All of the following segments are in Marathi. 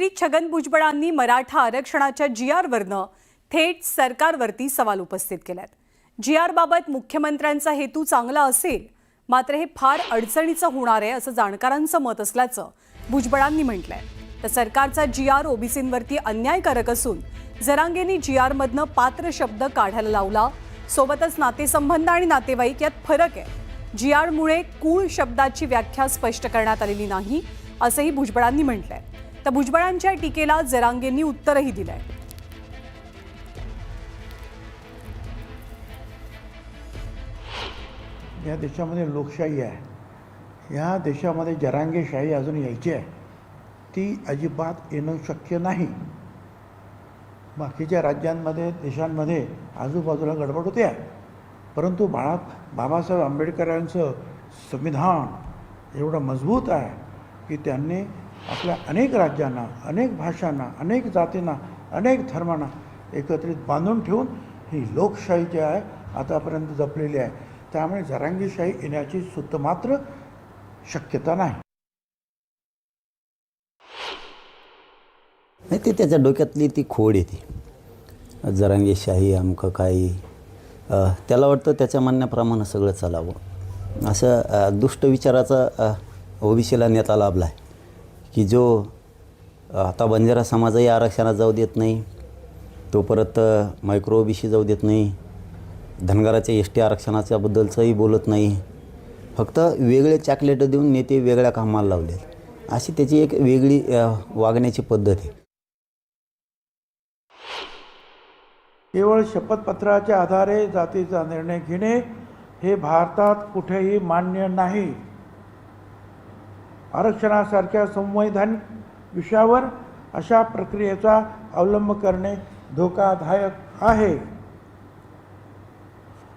मंत्री छगन भुजबळांनी मराठा आरक्षणाच्या GRवरनं थेट सरकारवरती सवाल उपस्थित केलेत। GR बाबत मुख्यमंत्र्यांचा हेतू चांगला असेल, मात्र हे फार अडचणीचं होणार आहे असं जाणकारांचं मत असल्याचं भुजबळांनी म्हटलंय। तर सरकारचा GR ओबीसींवरती अन्यायकारक असून जरांगेंनी GRमधनं पात्र शब्द काढायला लावला। सोबतच नातेसंबंध आणि नातेवाईक यात फरक आहे। GRमुळे कुळ शब्दाची व्याख्या स्पष्ट करण्यात आलेली नाही असंही भुजबळांनी म्हटलंय। तर भुजबळांच्या टीकेला जरांगेंनी उत्तरही दिलंय। या देशामध्ये लोकशाही आहे, या देशामध्ये जरांगेशाही अजून यायची आहे, ती अजिबात येणं शक्य नाही। बाकीच्या राज्यांमध्ये देशांमध्ये आजूबाजूला गडबड होते आहे, परंतु बाबासाहेब आंबेडकरांचं संविधान एवढं मजबूत आहे की त्यांनी आपल्या अनेक राज्यांना, अनेक भाषांना, अनेक जातींना, अनेक धर्मांना एकत्रित बांधून ठेवून ही लोकशाही जी आहे आतापर्यंत जपलेली आहे। त्यामुळे जरांगेशाही येण्याची सुद्धा मात्र शक्यता नाही। ते त्याच्या डोक्यातली ती खोड येते, जरांगेशाही अमकं काही, त्याला वाटतं त्याच्या म्हणण्याप्रमाणे सगळं चालावं असं दुष्ट विचाराचा ओबीसीला नेता लाभला आहे की जो आता बंजारा समाजही आरक्षणात जाऊ देत नाही, तो परत मायक्रो ओबीसी जाऊ देत नाही, धनगराच्या ST आरक्षणाच्याबद्दलचंही बोलत नाही, फक्त वेगळे चॉकलेट देऊन नेते वेगळ्या कामाला लावले, अशी त्याची एक वेगळी वागण्याची पद्धत आहे। केवळ शपथपत्राच्या आधारे जातीचा निर्णय घेणे हे भारतात कुठेही मान्य नाही। आरक्षणासारख्या संवैधानिक विषयावर अशा प्रक्रियेचा अवलंब करणे धोकादायक आहे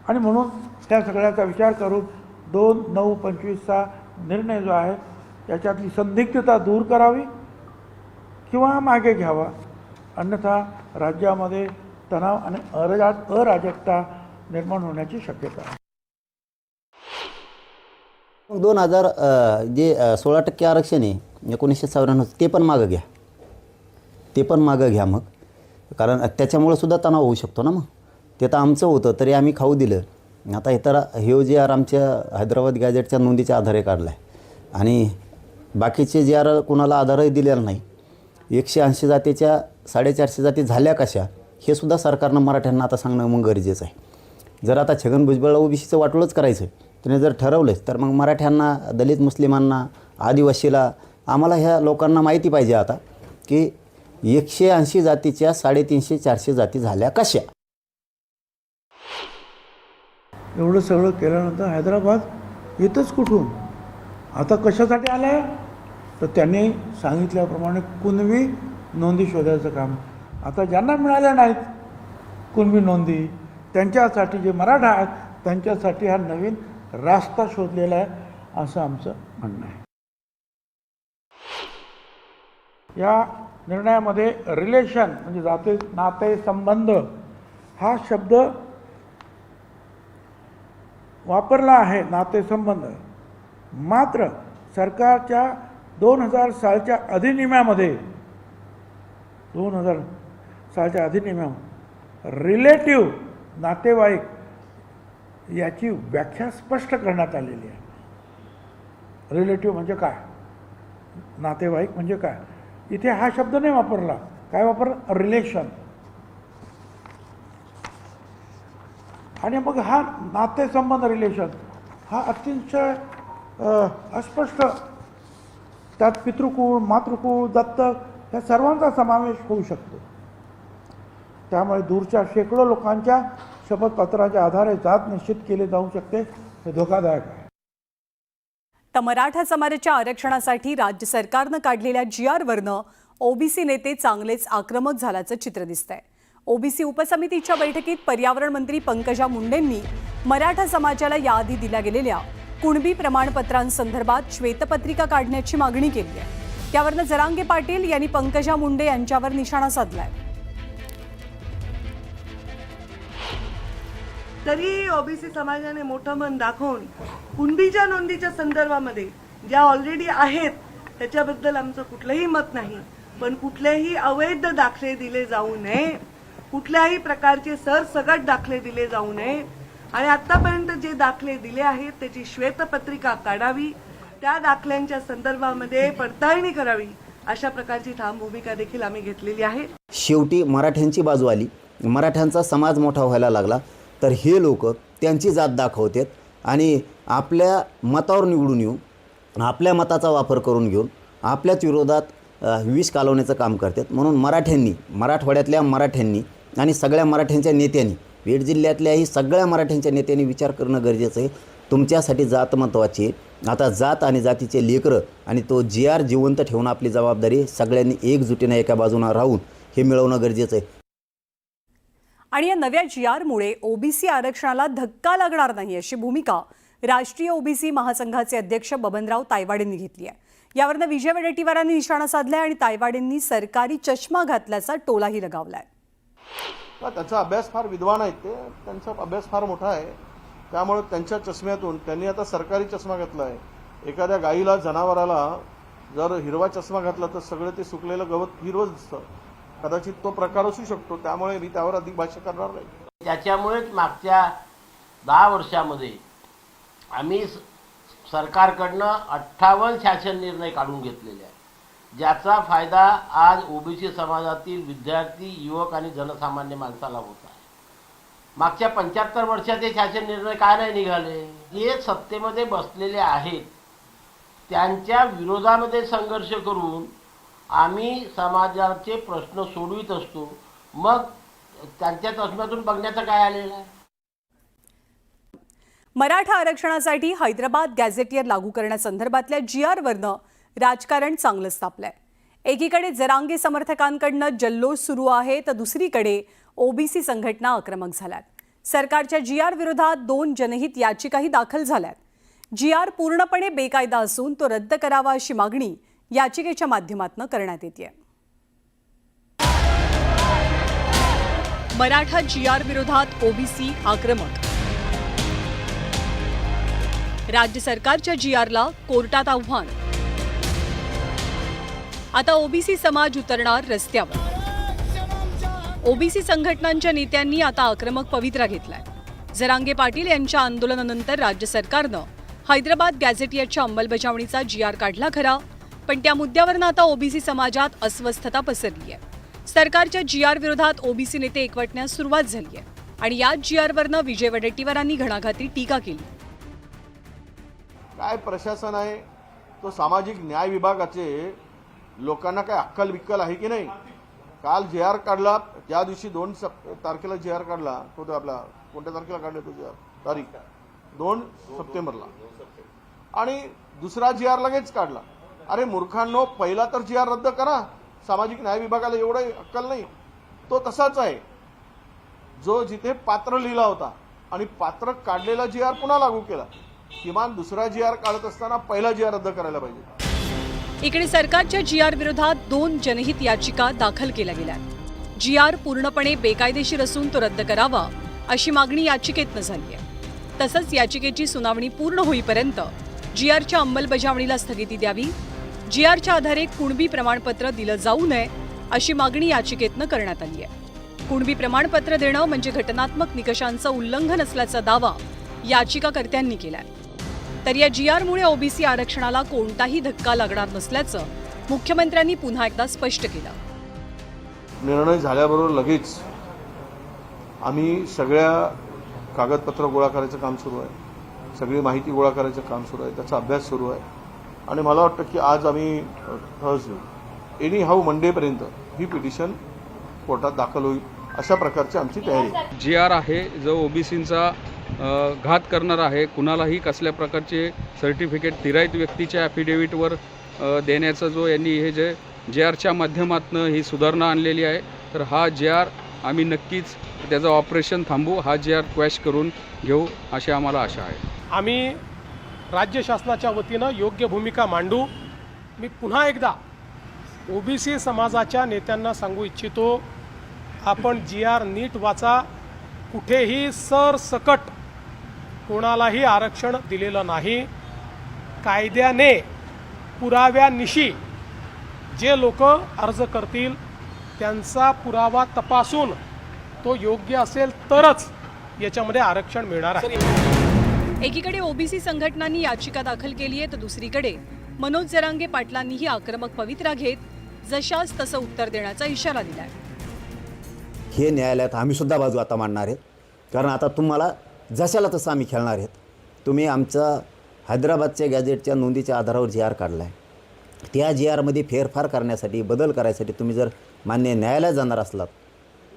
आणि म्हणून त्या सगळ्याचा विचार करून 2/9/25चा निर्णय जो आहे त्याच्यातली संदिग्धता दूर करावी किंवा मागे घ्यावा, अन्यथा राज्यामध्ये तणाव आणि अराजकता निर्माण होण्याची शक्यता आहे। 2000 जे 16% आरक्षण आहे 1994 ते पण मागं घ्या, ते पण मागं घ्या मग, कारण त्याच्यामुळं सुद्धा तणाव होऊ शकतो ना। मग ते तर आमचं होतं तरी आम्ही खाऊ दिलं। आता इतर GR आमच्या हैदराबाद गॅजेटच्या नोंदीच्या आधारे काढला आहे आणि बाकीचे GR कोणाला आधारही दिलेला नाही। 180 जातीच्या 450 जाती झाल्या कशा हे सुद्धा सरकारनं मराठ्यांना आता सांगणं मग गरजेचं आहे। जर आता छगन भुजबळला ओबीसीचं वाटोळंच करायचं त्याने जर ठरवलंच तर मग मराठ्यांना, दलित मुस्लिमांना, आदिवासीला, आम्हाला ह्या लोकांना माहिती पाहिजे आता की 180 जातीच्या 350-400 जाती झाल्या कशा। एवढं सगळं केल्यानंतर हैदराबाद येतच कुठून, आता कशासाठी आलं आहे तर त्यांनी सांगितल्याप्रमाणे कुणबी नोंदी शोधायचं काम। आता ज्यांना मिळाल्या नाहीत कुणबी नोंदी, त्यांच्यासाठी जे मराठा आहेत त्यांच्यासाठी हा नवीन रास्ता शोधलेला आहे असं आमचं म्हणणं आहे। या निर्णयामध्ये रिलेशन म्हणजे नाते संबंध हा शब्द वापरला आहे, नातेसंबंध, मात्र सरकारच्या 2000 सालच्या अधिनियमामध्ये 2000 सालच्या अधिनियमामध्ये रिलेटिव्ह नातेवाईक याची व्याख्या स्पष्ट करण्यात आलेली आहे। रिलेटिव्ह म्हणजे काय, नातेवाईक म्हणजे काय, इथे हा शब्द नाही वापरला, काय वापरला, रिलेशन। आणि मग हा नातेसंबंध रिलेशन हा अतिशय अस्पष्ट, त्यात पितृकुळ, मातृकुळ, दत्तक या सर्वांचा समावेश होऊ शकतो। त्यामुळे दूरच्या शेकडो लोकांच्या शपथपत्राच्या आधारे जात निश्चित केले जाऊ शकते, हे धोकादायक आहे। तर मराठा समाजाच्या आरक्षणासाठी राज्य सरकारनं काढलेल्या GRवरनं ओबीसी नेते चांगलेच आक्रमक झाल्याचं चित्र दिसतंय। ओबीसी उपसमितीच्या बैठकीत पर्यावरण मंत्री पंकजा मुंडेंनी मराठा समाजाला याआधी दिल्या गेलेल्या कुणबी प्रमाणपत्रांसंदर्भात श्वेतपत्रिका काढण्याची मागणी केली आहे। त्यावरनं जरांगे पाटील यांनी पंकजा मुंडे यांच्यावर निशाणा साधलाय। तरी ओबीसी समाजाने मोठं मन दाखवून कुणबीच्या नोंदीच्या संदर्भामध्ये ज्या ऑलरेडी आहेत त्याच्याबद्दल आमचं कुठलंही मत नाही, पण कुठलेही अवैध दाखले दिले जाऊ नये, कुठल्याही प्रकारचे सरसकट दाखले दिले जाऊ नये आणि आतापर्यंत जे दाखले दिले आहेत त्याची श्वेतपत्रिका काढावी, त्या दाखल्यांच्या संदर्भामध्ये पडताळणी करावी, अशा प्रकारची ठाम भूमिका देखील आम्ही घेतलेली आहे. शेवटी मराठ्यांची बाजू आली, मराठ्यांचा समाज मोठा व्हायला लागला, तर हे लोक त्यांची जात दाखवतात आणि आपल्या मतावर निवडून येऊन आपल्या मताचा वापर करून घेऊन आपल्याच विरोधात विष कालवण्याचं काम करतात. म्हणून मराठवाड्यातल्या मराठ्यांनी आणि सगळ्या मराठ्यांच्या नेत्यांनी, बीड जिल्ह्यातल्याही सगळ्या मराठ्यांच्या नेत्यांनी विचार करणं गरजेचं आहे. तुमच्यासाठी जात महत्त्वाची आहे. आता जात आणि जातीचे लेकरं आणि तो GR जिवंत ठेवणं आपली जबाबदारी, सगळ्यांनी एकजुटीने एका बाजूनं राहून हे मिळवणं गरजेचं आहे. आणि या नव्या GRमुळे ओबीसी आरक्षणाला धक्का लागणार नाही अशी भूमिका राष्ट्रीय ओबीसी महासंघाचे अध्यक्ष बबनराव तायवाडेंनी घेतली आहे. यावरनं विजय वडेट्टीवारांनी निशाणा साधलाय आणि तायवाडेंनी सरकारी चष्मा घातल्याचा टोलाही लगावलाय. त्यांचा अभ्यास फार विद्वान आहेत, ते त्यांचा अभ्यास फार मोठा आहे, त्यामुळे त्यांच्या चष्म्यातून त्यांनी आता सरकारी चष्मा घातला आहे. एखाद्या गाईला, जनावराला जर हिरवा चष्मा घातला तर सगळं ते सुकलेलं गवत हिरवं दिसतं. कदाचित तो प्रकार असू शकतो, त्यामुळे मी त्यावर अधिक भाष्य करणार नाही. त्याच्यामुळेच मागच्या 10 वर्षामध्ये आम्ही सरकारकडनं 58 शासन निर्णय काढून घेतलेले आहेत, ज्याचा फायदा आज ओबीसी समाजातील विद्यार्थी, युवक आणि जनसामान्य माणसाला होत आहे. मागच्या 75 वर्षात हे शासन निर्णय काय नाही निघाले? जे सत्तेमध्ये बसलेले आहेत त्यांच्या विरोधामध्ये संघर्ष करून आम्ही समाजाचे प्रश्न सोडवित असतो. मग त्यांच्या चष्म्यातून बघण्याचं काय आलेलं आहे? मराठा आरक्षणासाठी हैदराबाद गॅझेटियर लागू करण्यासंदर्भातल्या GRवरनं राजकारण चांगलंच तापलंय. एकीकडे जरांगे समर्थकांकडनं जल्लोष सुरू आहे, तर दुसरीकडे ओबीसी संघटना आक्रमक झाल्यात. सरकारच्या GR विरोधात 2 जनहित याचिकाही दाखल झाल्यात. GR पूर्णपणे बेकायदा असून तो रद्द करावा अशी मागणी याचिकेच्या माध्यमातून करण्यात येते. मराठा GR विरोधात ओबीसी आक्रमक. राज्य सरकारच्या GRला कोर्टात आव्हान. आता ओबीसी समाज उतरणार रस्त्यावर. ओबीसी संघटनांच्या नेत्यांनी आता आक्रमक पवित्रा घेतलाय. जरांगे पाटील यांच्या आंदोलनानंतर राज्य सरकारनं हैदराबाद गॅझेटियरच्या अंमलबजावणीचा GR काढला खरा, पण त्या मुद्द्यावरनं आता ओबीसी समाजात अस्वस्थता पसरली आहे. सरकारच्या GR विरोधात ओबीसी नेते एकवटण्यास सुरुवात झाली आहे आणि याच GRवरनं विजय वडेट्टीवारांनी घणाघाती टीका केली. काय प्रशासन आहे, तो सामाजिक न्याय विभागाचे लोकांना काय अक्कल बिक्कल आहे की नाही? काल GR काढला, त्या दिवशी 2 तारखेला GR काढला, तो आपला कोणत्या तारखेला काढला तो GR तारीख 2 सप्टेंबरला, आणि दुसरा GR लगेच काढला. अरे मूर्खांनो, पहिला तर GR रद्द करा. सामाजिक न्याय विभागाला एवढं अक्कल नाही. तो तसाच आहे जो जिथे पात्र लिहिला होता आणि पात्र काढलेला GR पुन्हा लागू केला. किमान दुसरा GR काढत असताना पहिला GR रद्द करायला पाहिजे. इकडे सरकारच्या GR विरोधात 2 जनहित याचिका दाखल केल्या गेल्या. GR पूर्णपणे बेकायदेशीर असून तो रद्द करावा अशी मागणी याचिकेतनं झाली आहे. तसंच याचिकेची सुनावणी पूर्ण होईपर्यंत GRच्या अंमलबजावणीला स्थगिती द्यावी, GRच्या आधारे कुणबी प्रमाणपत्र दिलं जाऊ नये अशी मागणी याचिकेतनं करण्यात आली आहे. कुणबी प्रमाणपत्र देणं म्हणजे घटनात्मक निकषांचं उल्लंघन असल्याचा दावा याचिकाकर्त्यांनी केलाय. तर या GRमुळे ओबीसी आरक्षणाला कोणताही धक्का लागणार नसल्याचं मुख्यमंत्र्यांनी पुन्हा एकदा स्पष्ट केलं. निर्णय झाल्याबरोबर लगेच आम्ही सगळ्या कागदपत्र गोळा करायचं काम सुरू आहे, सगळी माहिती गोळा करायचं काम सुरू आहे, त्याचा अभ्यास सुरू आहे. आणि मला वाटतं की आज आम्ही थर्सडे एनी हाऊ मंडेपर्यंत ही पिटिशन कोर्टात दाखल होईल, अशा प्रकारची आमची तयारी आहे. GR आहे जो ओबीसींचा घात करणार आहे, कुणालाही कसल्या प्रकारचे सर्टिफिकेट तिराईत व्यक्तीच्या ॲफिडेव्हिटवर देण्याचं जो यांनी हे जे GRच्या माध्यमातून ही सुधारणा आणलेली आहे, तर हा GR आम्ही नक्कीच त्याचं ऑपरेशन थांबवू, हा GR क्वॅश करून घेऊ अशी आम्हाला आशा आहे. आम्ही राज्य शासनाच्या वतीनं योग्य भूमिका मांडू. मी पुन्हा एकदा ओबीसी समाजाच्या नेत्यांना सांगू इच्छितो, आपण GR नीट वाचा. कुठेही सरसकट कोणालाही आरक्षण दिलेलं नाही. कायद्याने पुराव्यानिशी जे लोक अर्ज करतील त्यांचा पुरावा तपासून तो योग्य असेल तरच याच्यामध्ये आरक्षण मिळणार आहे. एकीकडे ओबीसी संघटनांनी याचिका दाखल केली आहे तर दुसरीकडे मनोज जरांगे पाटलांनीही आक्रमक पवित्रा घेत जशास तसं उत्तर देण्याचा इशारा दिलाय. हे न्यायालयात आम्ही सुद्धा बाजू आता मांडणार आहेत, कारण आता तुम्हाला जशाला तसं आम्ही खेळणार आहेत. तुम्ही आमचा हैदराबादच्या गॅजेटच्या नोंदीच्या आधारावर जी आर काढला आहे, त्या जी आरमध्ये फेरफार करण्यासाठी, बदल करायसाठी तुम्ही जर मान्य न्यायालयात जाणार असलात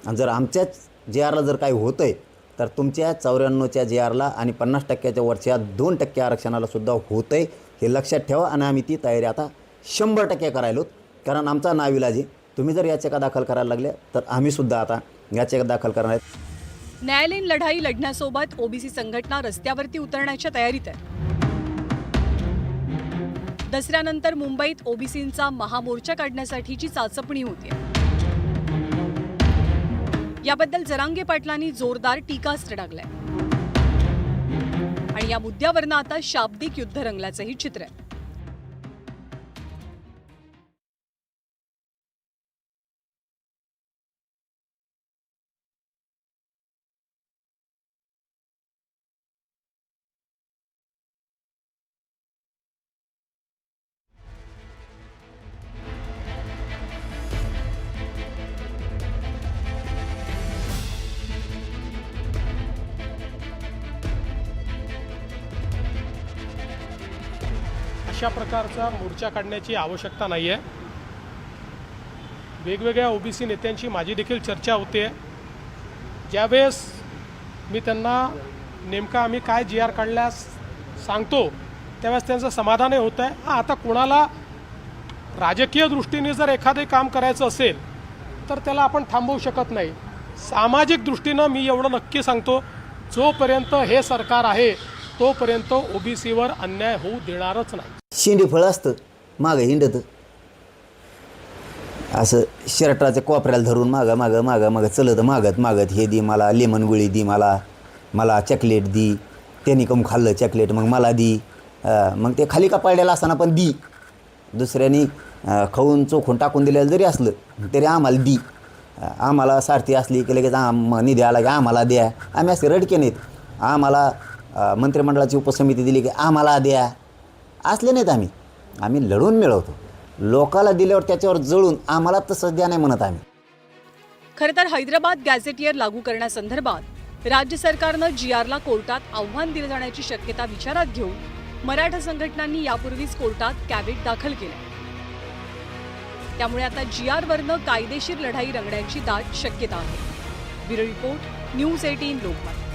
आणि जर आमच्याच जी आरला जर काही होतं आहे तर तुमच्या 94च्या जी आरला आणि 50%च्या वरच्या 2% आरक्षणाला सुद्धा होतं आहे, हे लक्षात ठेवा. आणि आम्ही ती तयारी आता 100% करायलो, कारण आमचा नाविलाज आहे. तुम्ही जर याचिका दाखल करायला लागल्या तर आम्ही सुद्धा आता याचिका दाखल करणार आहेत. न्यायालयीन लढाई लढण्यासोबत ओबीसी संघटना रस्त्यावरती उतरण्याच्या तयारीत आहे. दसऱ्यानंतर मुंबईत ओबीसींचा महामोर्चा काढण्यासाठीची चाचपणी होती. याबद्दल जरांगे पाटलांनी जोरदार टीकास्त्र टाकलंय आणि या मुद्द्यावरनं आता शाब्दिक युद्ध रंगल्याचंही चित्र आहे. अशा प्रकारचा मोर्चा काढण्याची आवश्यकता नाही आहे. वेगवेगळ्या ओबीसी नेत्यांची माझी देखील चर्चा होते. ज्यावेळेस मी त्यांना नेमका आम्ही काय जी आर काढल्यास सांगतो त्यावेळेस त्यांचं समाधानही होतं आहे. आता कोणाला राजकीय दृष्टीने जर एखादे काम करायचं असेल तर त्याला आपण थांबवू शकत नाही. सामाजिक दृष्टीनं मी एवढं नक्की सांगतो, जोपर्यंत हे सरकार आहे तोपर्यंत ओबीसीवर अन्याय होऊ देणारच नाही. शेंडी फळं असतं मागं हिंडतं, असं शर्टाच्या कोपऱ्याला धरून मागं चलत मागत हे दी मला, लेमन गोळी दी मला चॉकलेट दी, त्यांनी कम खाल्लं चॉकलेट मग मला दी, मग ते खाली का पडलेलं असताना पण दी, दुसऱ्यानी खाऊन चोखून टाकून दिलेलं जरी असलं तरी आम्हाला दी, आम्हाला सारथी असली की लगेच निधी आला की आम्हाला द्या. आम्ही असे रडके नाहीत. आम्हाला मंत्रिमंडळाची उपसमिती दिली की आम्हाला द्या असले नाहीत. आम्ही लढून मिळवतो. लोकाला दिल्यावर त्याच्यावर जळून आम्हाला तसंच द्या नाही म्हणत आम्ही. खरं तर हैदराबाद गॅझेटियर लागू करण्यासंदर्भात राज्य सरकारनं GRला कोर्टात आव्हान दिलं जाण्याची शक्यता विचारात घेऊन मराठा संघटनांनी यापूर्वीच कोर्टात कॅव्हेट दाखल केलं. त्यामुळे आता GRवरनं कायदेशीर लढाई रंगण्याची दाट शक्यता आहे. Bureau report, news 18 Lokmat.